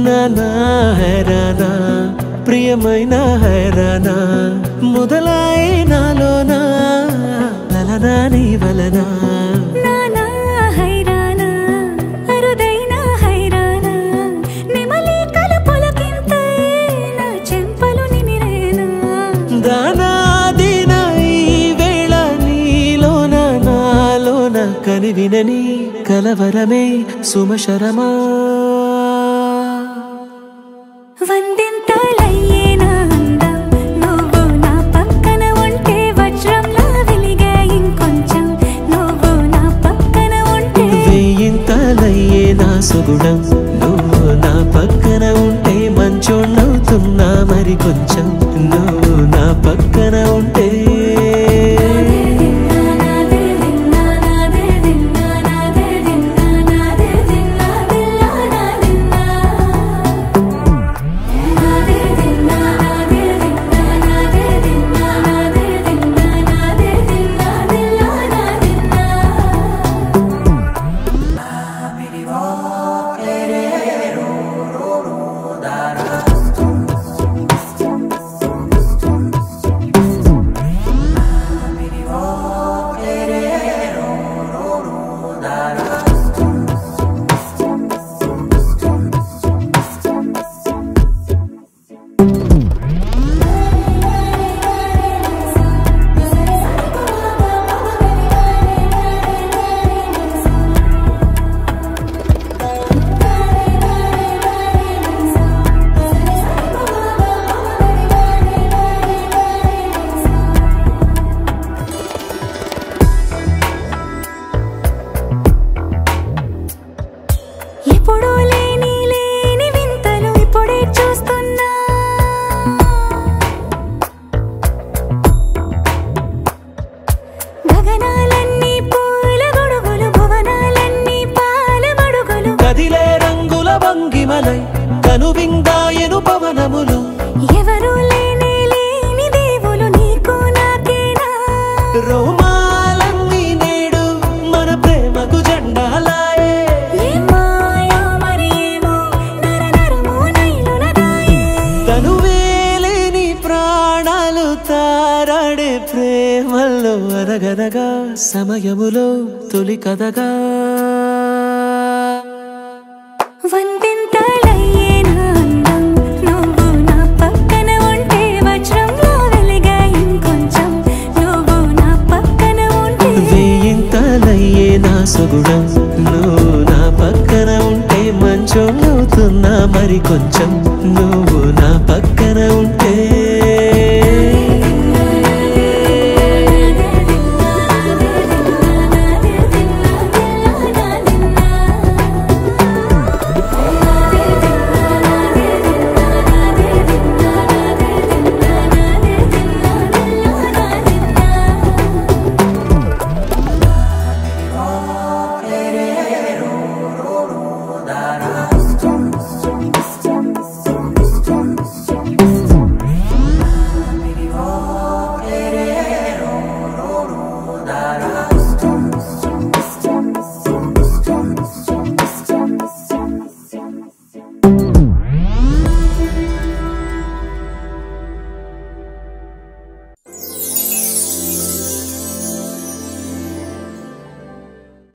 నానా హైరానా ప్రియమైన హైరానా మొదలై నాలోనా లలనా నీ వలనా నానా హైరానా అరుదైన హైరానా నిమలి కలపులకింతై నా చెంపలు నిమిరేనా దానాదిన ఈ వేళ నీలోన నాలోన కనివినని కలవరమే సుమశరమా వందింతలయ్యేనా అందం నువ్వు నా పక్కన ఉంటే వజ్రంలా వెలిగే ఇంకొంచెం నువ్వు నా పక్కన ఉంటే వెయ్యింతలయ్యే నా సుగుణం నువ్వు నా పక్కన ఉంటే మంచోణ్ణవుతున్నా మరి కొంచెం నువ్వు నా పక్కన ఉంటే ఎప్పుడూ లేని వింతలు ఇప్పుడే చూస్తున్నా గగనాలన్నీ పూల గొడుగులు భువనాలన్నీ పాల మడుగులు కదిలే రంగుల భంగిమలై కనువిందాయను పవనములు ఎవరూ లేని దేవులు నీకు నాకేనా రోమాలన్నీ నేడు మన ప్రేమకు జెండాలాయే తనువేలేని ప్రాణాలు తారాడే ప్రేమల్లో అనగనగా సమయములో తొలి కథగా